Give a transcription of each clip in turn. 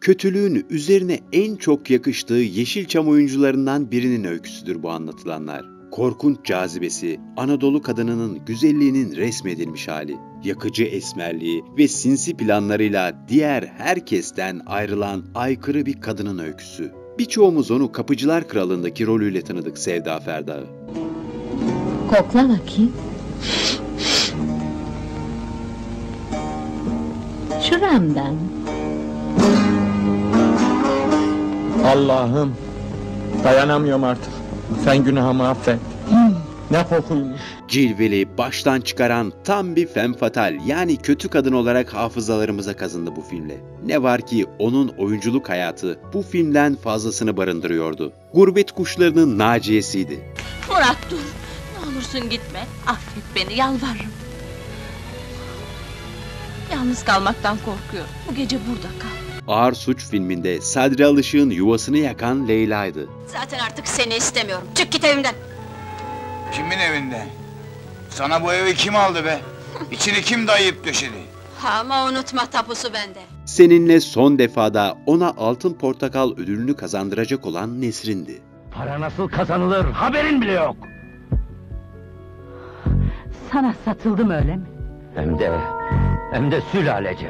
Kötülüğün üzerine en çok yakıştığı Yeşilçam oyuncularından birinin öyküsüdür bu anlatılanlar. Korkunç cazibesi, Anadolu kadınının güzelliğinin resmedilmiş hali, yakıcı esmerliği ve sinsi planlarıyla diğer herkesten ayrılan aykırı bir kadının öyküsü. Birçoğumuz onu Kapıcılar Kralı'ndaki rolüyle tanıdık Sevda Ferda'yı. Kokla bakayım. Şuramdan. Allah'ım, dayanamıyorum artık. Sen günahımı affet. Ne kokuymuş. Cilveli, baştan çıkaran tam bir femme fatale yani kötü kadın olarak hafızalarımıza kazındı bu filmle. Ne var ki onun oyunculuk hayatı bu filmden fazlasını barındırıyordu. Gurbet Kuşları'nın Naciye'siydi. Murat dur, ne olursun gitme. Affet beni, yalvarırım. Yalnız kalmaktan korkuyorum. Bu gece burada kal. Ağır Suç filminde Sadri Alışık'ın yuvasını yakan Leyla'ydı. Zaten artık seni istemiyorum. Çık git evimden. Kimin evinde? Sana bu evi kim aldı be? İçini kim dayayıp döşedi? Ama unutma tapusu bende. Seninle son defada ona Altın Portakal ödülünü kazandıracak olan Nesrin'di. Para nasıl kazanılır haberin bile yok. Sana satıldım öyle mi? Hem de sülalece.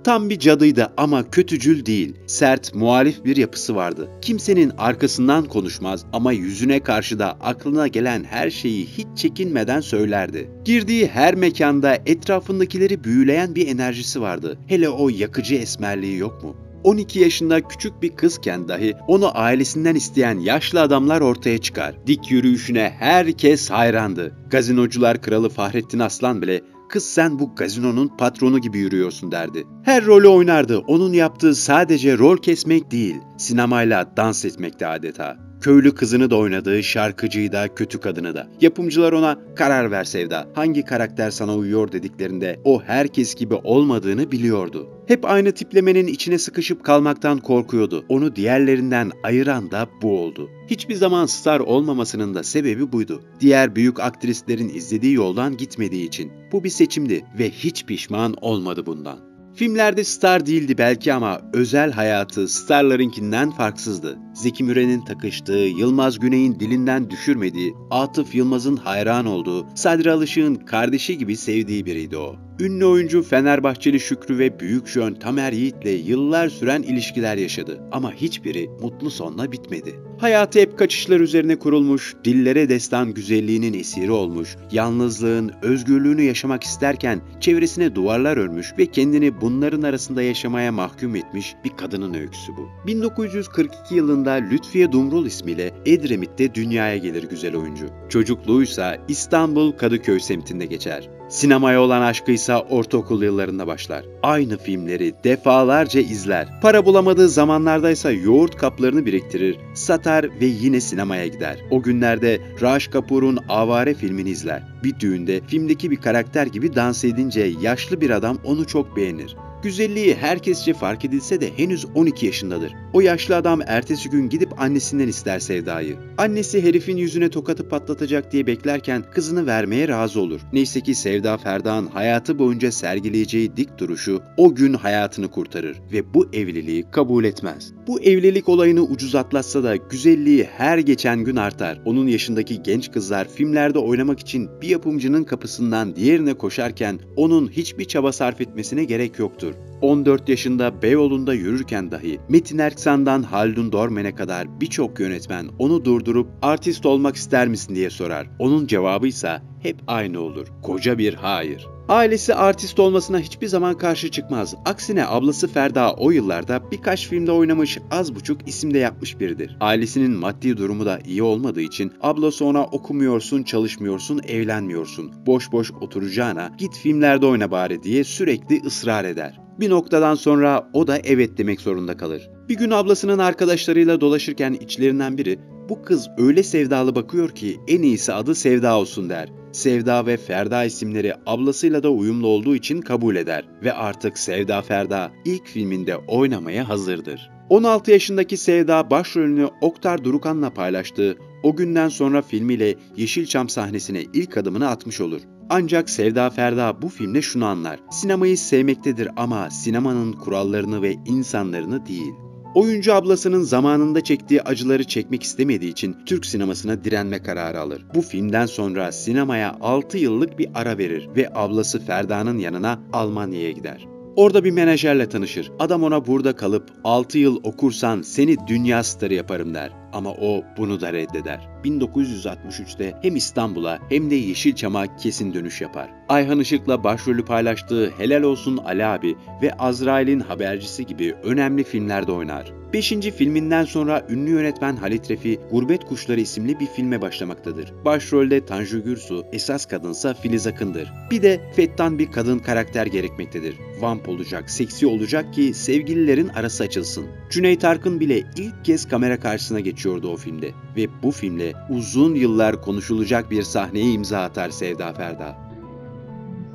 Tam bir cadıydı ama kötücül değil, sert, muhalif bir yapısı vardı. Kimsenin arkasından konuşmaz ama yüzüne karşı da aklına gelen her şeyi hiç çekinmeden söylerdi. Girdiği her mekanda etrafındakileri büyüleyen bir enerjisi vardı. Hele o yakıcı esmerliği yok mu? 12 yaşında küçük bir kızken dahi onu ailesinden isteyen yaşlı adamlar ortaya çıkar. Dik yürüyüşüne herkes hayrandı. Gazinocular kralı Fahrettin Aslan bile "Kız sen bu gazinonun patronu gibi yürüyorsun" derdi. Her rolü oynardı. Onun yaptığı sadece rol kesmek değil, sinemayla dans etmekti adeta. Köylü kızını da oynadığı, şarkıcıyı da, kötü kadını da. Yapımcılar ona "Karar ver Sevda, hangi karakter sana uyuyor" dediklerinde o herkes gibi olmadığını biliyordu. Hep aynı tiplemenin içine sıkışıp kalmaktan korkuyordu. Onu diğerlerinden ayıran da bu oldu. Hiçbir zaman star olmamasının da sebebi buydu. Diğer büyük aktrislerin izlediği yoldan gitmediği için. Bu bir seçimdi ve hiç pişman olmadı bundan. Filmlerde star değildi belki ama özel hayatı starlarınkinden farksızdı. Zeki Müren'in takıştığı, Yılmaz Güney'in dilinden düşürmediği, Atıf Yılmaz'ın hayran olduğu, Sadri Alışık'ın kardeşi gibi sevdiği biriydi o. Ünlü oyuncu Fenerbahçeli Şükrü ve Büyük Jön Tamer Yiğit'le yıllar süren ilişkiler yaşadı. Ama hiçbiri mutlu sonla bitmedi. Hayatı hep kaçışlar üzerine kurulmuş, dillere destan güzelliğinin esiri olmuş, yalnızlığın, özgürlüğünü yaşamak isterken çevresine duvarlar örmüş ve kendini bunların arasında yaşamaya mahkum etmiş bir kadının öyküsü bu. 1942 yılında Lütfiye Dumrul ismiyle Edremit'te dünyaya gelir güzel oyuncu. Çocukluğuysa İstanbul Kadıköy semtinde geçer. Sinemaya olan aşkıysa ortaokul yıllarında başlar. Aynı filmleri defalarca izler. Para bulamadığı zamanlardaysa yoğurt kaplarını biriktirir, satar ve yine sinemaya gider. O günlerde Raj Kapoor'un Avare filmini izler. Bir düğünde filmdeki bir karakter gibi dans edince yaşlı bir adam onu çok beğenir. Güzelliği herkesçe fark edilse de henüz 12 yaşındadır. O yaşlı adam ertesi gün gidip annesinden ister Sevda'yı. Annesi herifin yüzüne tokatı patlatacak diye beklerken kızını vermeye razı olur. Neyse ki Sevda Ferda'nın hayatı boyunca sergileyeceği dik duruşu o gün hayatını kurtarır ve bu evliliği kabul etmez. Bu evlilik olayını ucuz atlatsa da güzelliği her geçen gün artar. Onun yaşındaki genç kızlar filmlerde oynamak için bir yapımcının kapısından diğerine koşarken onun hiçbir çaba sarf etmesine gerek yoktur. 14 yaşında Beyoğlu'nda yürürken dahi Metin Erksan'dan Haldun Dormen'e kadar birçok yönetmen onu durdurup "Artist olmak ister misin?" diye sorar. Onun cevabıysa hep aynı olur. Koca bir hayır. Ailesi artist olmasına hiçbir zaman karşı çıkmaz. Aksine ablası Ferda o yıllarda birkaç filmde oynamış, az buçuk isim de yapmış biridir. Ailesinin maddi durumu da iyi olmadığı için ablası ona "Okumuyorsun, çalışmıyorsun, evlenmiyorsun. Boş boş oturacağına git filmlerde oyna bari" diye sürekli ısrar eder. Bir noktadan sonra o da evet demek zorunda kalır. Bir gün ablasının arkadaşlarıyla dolaşırken içlerinden biri "Bu kız öyle sevdalı bakıyor ki en iyisi adı Sevda olsun" der. Sevda ve Ferda isimleri ablasıyla da uyumlu olduğu için kabul eder ve artık Sevda Ferda ilk filminde oynamaya hazırdır. 16 yaşındaki Sevda başrolünü Oktar Durukan'la paylaştığı O günden sonra filmiyle Yeşilçam sahnesine ilk adımını atmış olur. Ancak Sevda Ferda bu filmde şunu anlar: sinemayı sevmektedir ama sinemanın kurallarını ve insanlarını değil. Oyuncu ablasının zamanında çektiği acıları çekmek istemediği için Türk sinemasına direnme kararı alır. Bu filmden sonra sinemaya 6 yıllık bir ara verir ve ablası Ferda'nın yanına Almanya'ya gider. Orada bir menajerle tanışır. Adam ona burada kalıp 6 yıl okursan seni dünya starı yaparım der. Ama o bunu da reddeder. 1963'te hem İstanbul'a hem de Yeşilçam'a kesin dönüş yapar. Ayhan Işık'la başrolü paylaştığı Helal Olsun Ali Abi ve Azrail'in Habercisi gibi önemli filmlerde oynar. 5. filminden sonra ünlü yönetmen Halit Refi, Gurbet Kuşları isimli bir filme başlamaktadır. Başrolde Tanju Gürsu, esas kadınsa Filiz Akın'dır. Bir de fettan bir kadın karakter gerekmektedir. Vamp olacak, seksi olacak ki sevgililerin arası açılsın. Cüneyt Arkın bile ilk kez kamera karşısına geçiyordu o filmde. Ve bu filmle uzun yıllar konuşulacak bir sahneye imza atar Sevda Ferda.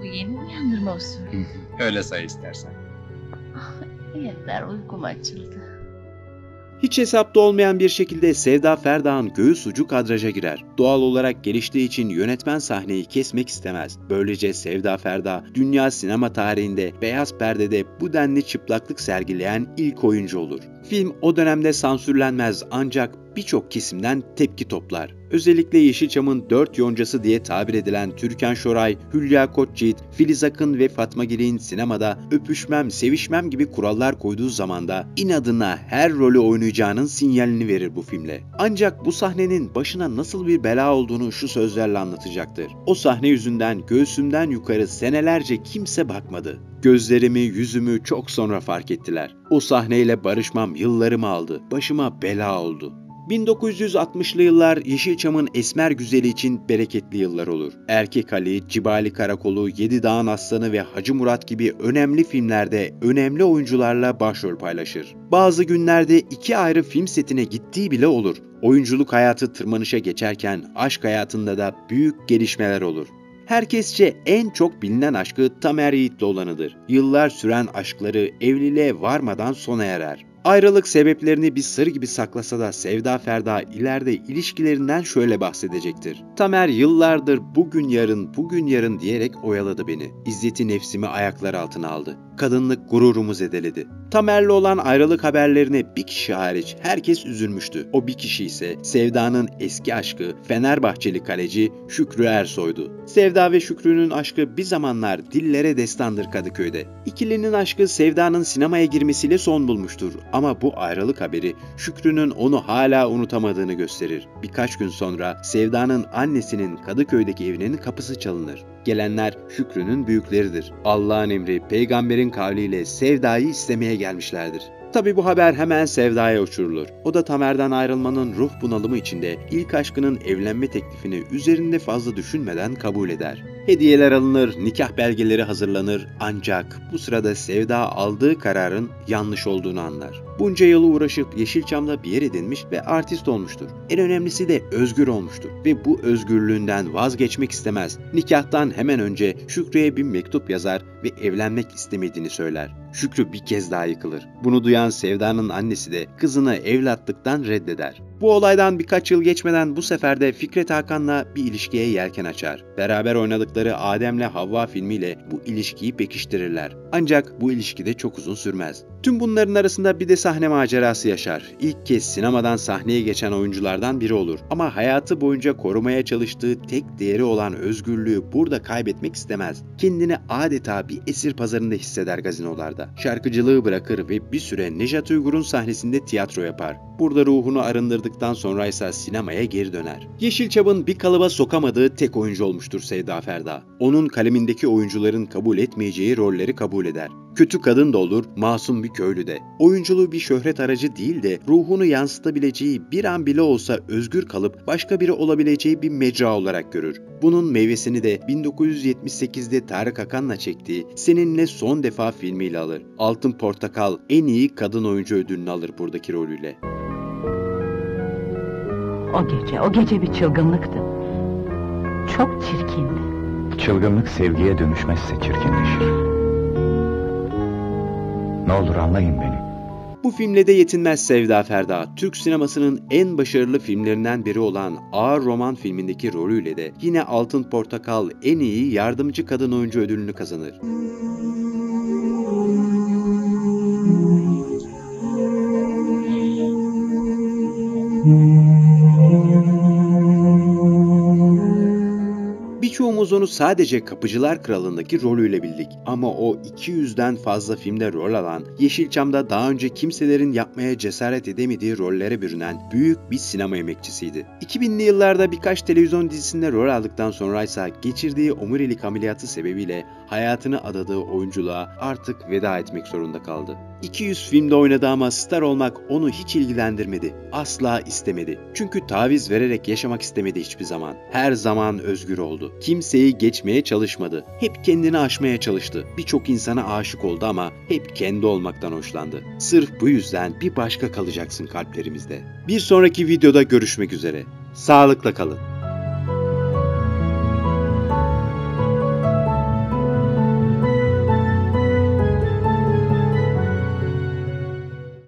Bu yeni uyandırma usulü. Öyle say istersen. Yeter, uykum açıldı. Hiç hesapta olmayan bir şekilde Sevda Ferda'nın göğüs ucu kadraja girer. Doğal olarak geliştiği için yönetmen sahneyi kesmek istemez. Böylece Sevda Ferda, dünya sinema tarihinde beyaz perdede bu denli çıplaklık sergileyen ilk oyuncu olur. Film o dönemde sansürlenmez ancak birçok kesimden tepki toplar. Özellikle Yeşilçam'ın 4 yoncası diye tabir edilen Türkan Şoray, Hülya Koçyiğit, Filiz Akın ve Fatma Giri'nin sinemada öpüşmem, sevişmem gibi kurallar koyduğu zamanda inadına her rolü oynayacağının sinyalini verir bu filmle. Ancak bu sahnenin başına nasıl bir bela olduğunu şu sözlerle anlatacaktır. O sahne yüzünden göğsümden yukarı senelerce kimse bakmadı. Gözlerimi, yüzümü çok sonra fark ettiler. O sahneyle barışmam yıllarımı aldı. Başıma bela oldu. 1960'lı yıllar Yeşilçam'ın esmer güzeli için bereketli yıllar olur. Erkek Ali, Cibali Karakolu, Yedi Dağın Aslanı ve Hacı Murat gibi önemli filmlerde önemli oyuncularla başrol paylaşır. Bazı günlerde 2 ayrı film setine gittiği bile olur. Oyunculuk hayatı tırmanışa geçerken aşk hayatında da büyük gelişmeler olur. Herkesçe en çok bilinen aşkı Tamer Yiğit'le olanıdır. Yıllar süren aşkları evliliğe varmadan sona erer. Ayrılık sebeplerini bir sır gibi saklasa da Sevda Ferda ileride ilişkilerinden şöyle bahsedecektir. Tamer yıllardır bugün yarın diyerek oyaladı beni. İzzeti nefsimi ayaklar altına aldı. Kadınlık gururumu zedeledi. Tamer'le olan ayrılık haberlerine bir kişi hariç herkes üzülmüştü. O bir kişi ise Sevda'nın eski aşkı Fenerbahçeli kaleci Şükrü Ersoy'du. Sevda ve Şükrü'nün aşkı bir zamanlar dillere destandır Kadıköy'de. İkilinin aşkı Sevda'nın sinemaya girmesiyle son bulmuştur. Ama bu ayrılık haberi Şükrü'nün onu hala unutamadığını gösterir. Birkaç gün sonra Sevda'nın annesinin Kadıköy'deki evinin kapısı çalınır. Gelenler Şükrü'nün büyükleridir. Allah'ın emri, peygamberin kavliyle Sevda'yı istemeye gelmişlerdir. Tabi bu haber hemen Sevda'ya uçurulur. O da Tamer'den ayrılmanın ruh bunalımı içinde ilk aşkının evlenme teklifini üzerinde fazla düşünmeden kabul eder. Hediyeler alınır, nikah belgeleri hazırlanır ancak bu sırada Sevda aldığı kararın yanlış olduğunu anlar. Bunca yıl uğraşıp Yeşilçam'da bir yer edinmiş ve artist olmuştur. En önemlisi de özgür olmuştur ve bu özgürlüğünden vazgeçmek istemez. Nikahtan hemen önce Şükrü'ye bir mektup yazar ve evlenmek istemediğini söyler. Şükrü bir kez daha yıkılır. Bunu duyan Sevda'nın annesi de kızını evlatlıktan reddeder. Bu olaydan birkaç yıl geçmeden bu sefer de Fikret Hakan'la bir ilişkiye yelken açar. Beraber oynadıkları Adem'le Havva filmiyle bu ilişkiyi pekiştirirler. Ancak bu ilişki de çok uzun sürmez. Tüm bunların arasında bir de sahne macerası yaşar. İlk kez sinemadan sahneye geçen oyunculardan biri olur. Ama hayatı boyunca korumaya çalıştığı tek değeri olan özgürlüğü burada kaybetmek istemez. Kendini adeta bir esir pazarında hisseder gazinolarda. Şarkıcılığı bırakır ve bir süre Nejat Uygur'un sahnesinde tiyatro yapar. Burada ruhunu arındırdıktan sonra ise sinemaya geri döner. Yeşilçam'ın bir kalıba sokamadığı tek oyuncu olmuştur Sevda Ferda. Onun kalemindeki oyuncuların kabul etmeyeceği rolleri kabul eder. Kötü kadın da olur, masum bir köylü de. Oyunculuğu bir şöhret aracı değil de ruhunu yansıtabileceği, bir an bile olsa özgür kalıp başka biri olabileceği bir mecra olarak görür. Bunun meyvesini de 1978'de Tarık Akan'la çektiği Seninle Son Defa filmiyle alır. Altın Portakal en iyi kadın oyuncu ödülünü alır buradaki rolüyle. O gece bir çılgınlıktı. Çok çirkindi. Çılgınlık sevgiye dönüşmezse çirkinleşir. Ne olur anlayın beni. Bu filmle de yetinmez Sevda Ferda, Türk sinemasının en başarılı filmlerinden biri olan Ağır Roman filmindeki rolüyle de yine Altın Portakal en iyi yardımcı kadın oyuncu ödülünü kazanır. Birçoğumuz onu sadece Kapıcılar Kralı'ndaki rolüyle bildik. Ama o 200'den fazla filmde rol alan, Yeşilçam'da daha önce kimselerin yapmaya cesaret edemediği rollere bürünen büyük bir sinema emekçisiydi. 2000'li yıllarda birkaç televizyon dizisinde rol aldıktan sonra ise geçirdiği omurilik ameliyatı sebebiyle hayatını adadığı oyunculuğa artık veda etmek zorunda kaldı. 200 filmde oynadı ama star olmak onu hiç ilgilendirmedi. Asla istemedi. Çünkü taviz vererek yaşamak istemedi hiçbir zaman. Her zaman özgür oldu. Kimseyi geçmeye çalışmadı. Hep kendini aşmaya çalıştı. Birçok insana aşık oldu ama hep kendi olmaktan hoşlandı. Sırf bu yüzden bir başka kalacaksın kalplerimizde. Bir sonraki videoda görüşmek üzere. Sağlıkla kalın.